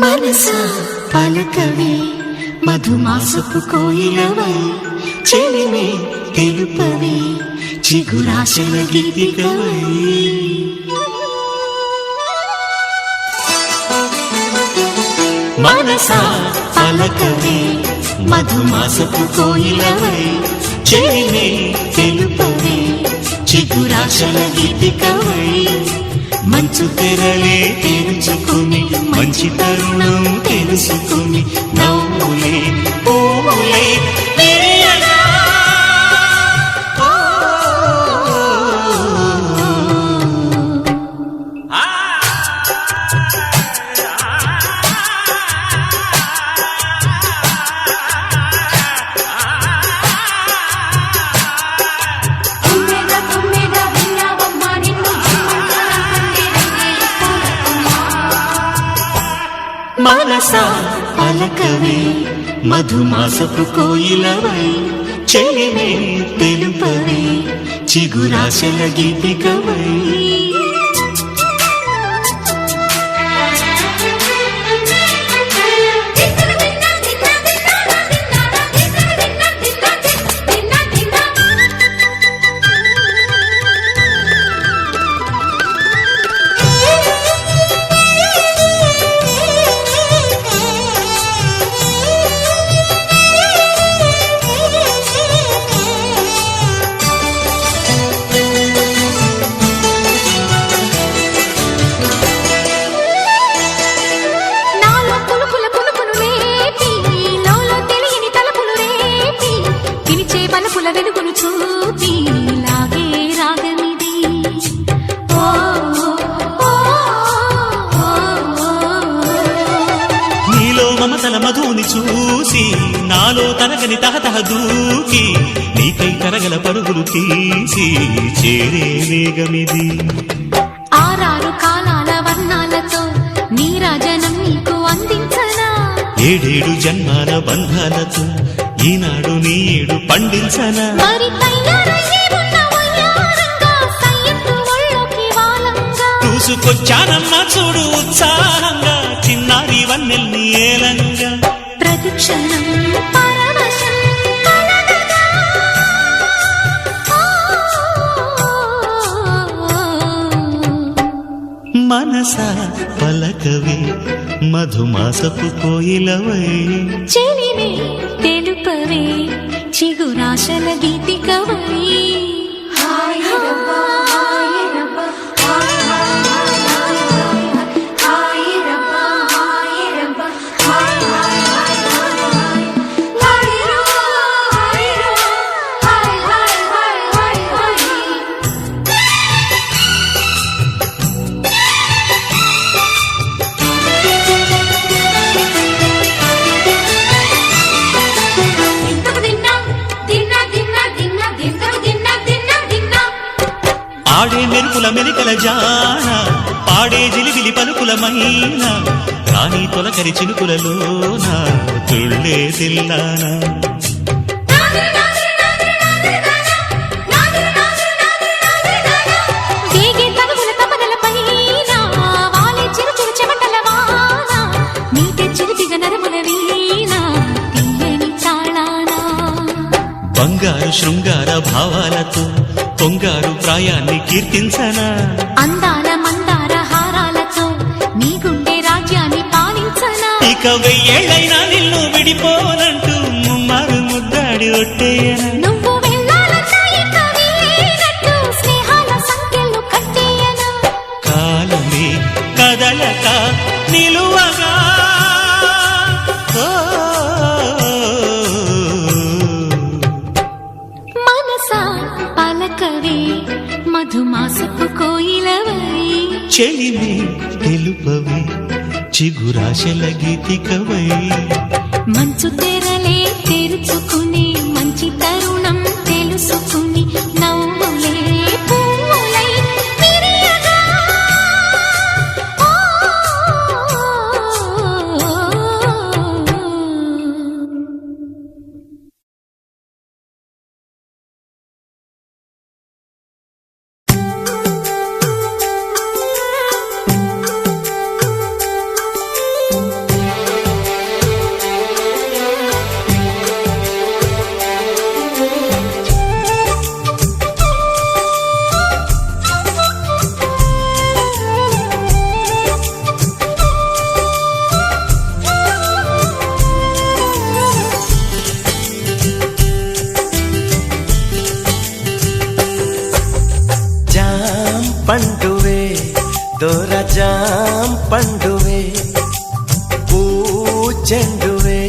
మనసా పలకవే మధుమాసపు కోయిలవై చెలిమే తెలుపవే చిగురాశల గీతికవై మనసా పలకవే మధుమాసపు కోయిలవై చెలిమే తెలుపవే చిగురాశల గీతికవై మంచు తెరలే తెరుచుకుని మంచి తరుణం తెలుసుకుని నవ్వులే పూలే విరియగా మనసా పలకవే మధుమాసపు కోయిలవై చెలిమే తెలుపవే చిగురాశల గీతికవై వెలుగును చూపి లాగే రాగమిది నీలో మమతల మధుని చూసి నాలో తరగని తహతహ దూకి నీకై తరగల పరుగులు తీసి చేరే వేగమిది ఆరారు కాలాల వర్ణాలతో నీరాజనం నీకు అందించనా ఏడేడు జన్మాల బంధాలతో ఈనాడు నీడు పండించనా మరి చూసుకొచ్చానమ్మా చూడు ఉత్సాహంగా చిన్నారి వన్నెల్ని ఏలంగా ప్రతిక్షణం పరవశం కలగగా మనసా పలకవే మధుమాసపు కోయిలవై చెలిమే తెలుపవే చిగురాశల గీతికవై ఆడే మెరుపుల మెలికల జాన పాడే జిలిబిలి పలుకులమైన రాణి తొలకరి చినుకులలోన తుళ్ళే తిల్లానా బంగారు శృంగార భావాలతో పొంగారు ప్రాయాన్ని కీర్తించనా అందాల మందార హారాలతో నీ గుండె రాజ్యాన్ని పాలించనా ఇక వెయ్యేళ్ళైనా నిన్ను విడిపోనంటూ ముమ్మారు ముద్దాడి ఒట్టేయనా నువ్వు వెళ్ళాలన్నా ఇక వీలేనట్టు స్నేహాల సంఖ్యలు కట్టేయనా కాలమే కదలక నిలువగా పలకవే మధుమాసపు కోయిలవై చెలిమే తెలుపవే చిగురాశల గీతికవై మంచు తెరలే తెరుచుకుని మంచి తరుణం తెలుసుకుని నవ్వులే పూలై విరియగా దోరజాం పండువే పూచెండువే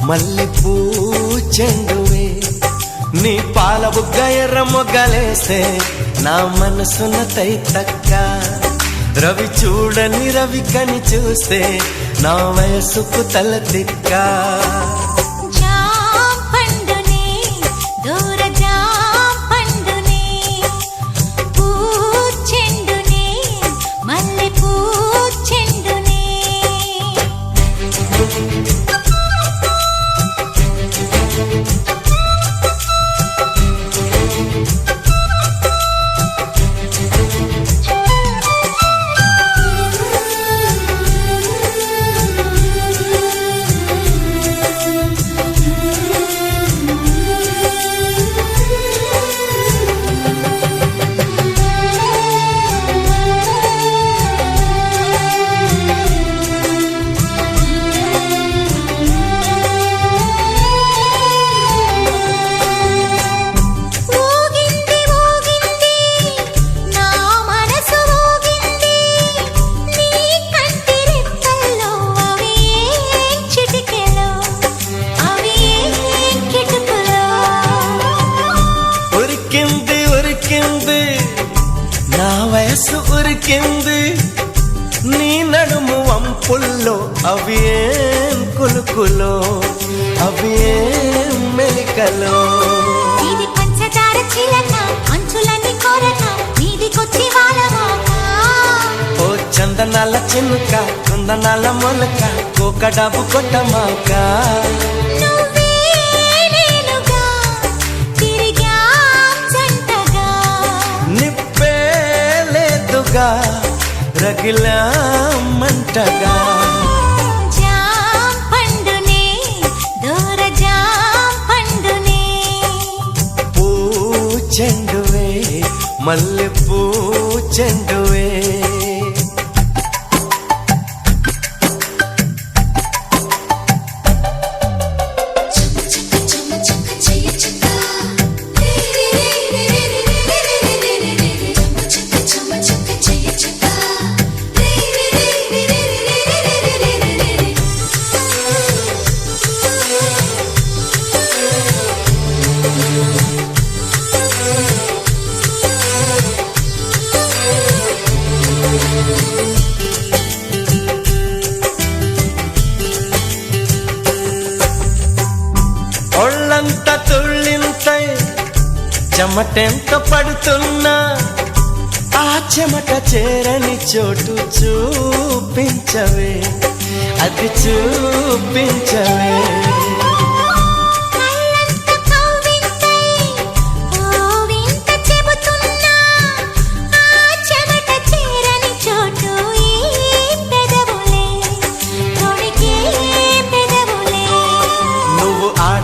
మల్లె పూచెండువే నీ పాల బుగ్గ ఎర్ర మొగ్గలేస్తే నా మనసున తైతక్క రవి చూడని రవి కని చూస్తే నా వయసుకు తల తిక్క నా వయసు ఉరికింది నీ నడుము వంపుల్లో అవి ఏం కులుకులో అవి ఏం మెలికలో ఇది పంచదార చిలక అంచులన్నీ కొరక మీదికొచ్చి వాలవాక ఓ చందనాల చినుక కుందనాల మొలక కోకడాబు కొట్టమాక రగిలా మంటగా జాం పండునే దోరజాం పండునే పూచెండువే మల్లె పూచెండువే ఒళ్ళంతా తుళ్ళింతై చెమటెంత పడుతున్నా ఆ చెమట చేరని చోటు చూపించవే అది చూపించవే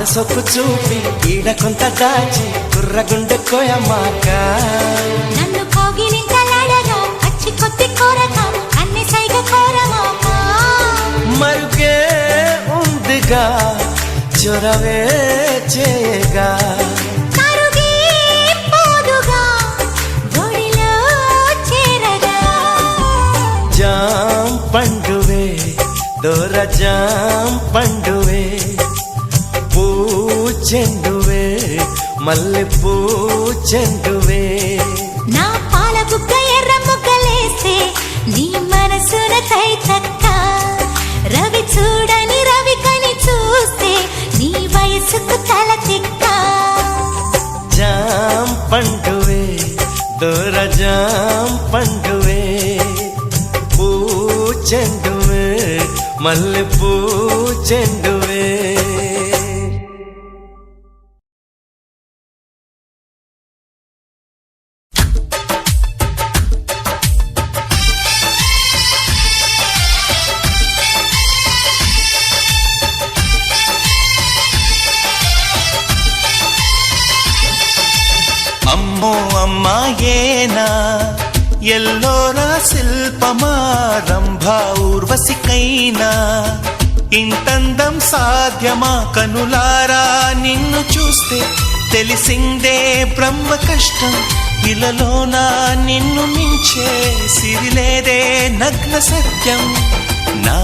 సొక్కు చూపి ఈడ కొంత దాచి కుర్రగుండె కోయమాక నన్ను కోగిలింతలాడగా అచ్చి కొద్ది కోరగా అన్ని సైగ కోరమాక మరుగే ఉందిగా చొరవే చేయగా కరుగే పోదుగా ఒడిలో చేరగా జాం పండువే దోరజాం పండువే పూచెండువే మల్లె పూచెండువే నా పాల బుగ్గ ఎర్ర ముగ్గలేస్తే నీ మనసున తైతక్క రవి చూడని రవి కని చూస్తే నీ వయసుకు తల తిక్క జాం పండువే దోరజాం పండువే పూచెండువే మల్లె పూచెండువే అమ్మో అమ్మాయేనా ఎల్లోరా శిల్పమా రంభా ఊర్వశికైనా ఇంతందం సాధ్యమా కనులారా నిన్ను చూస్తే తెలిసిందే బ్రహ్మ కష్టం ఇలలోన నిన్ను మించే సిరిలేదే నగ్న సత్యం నా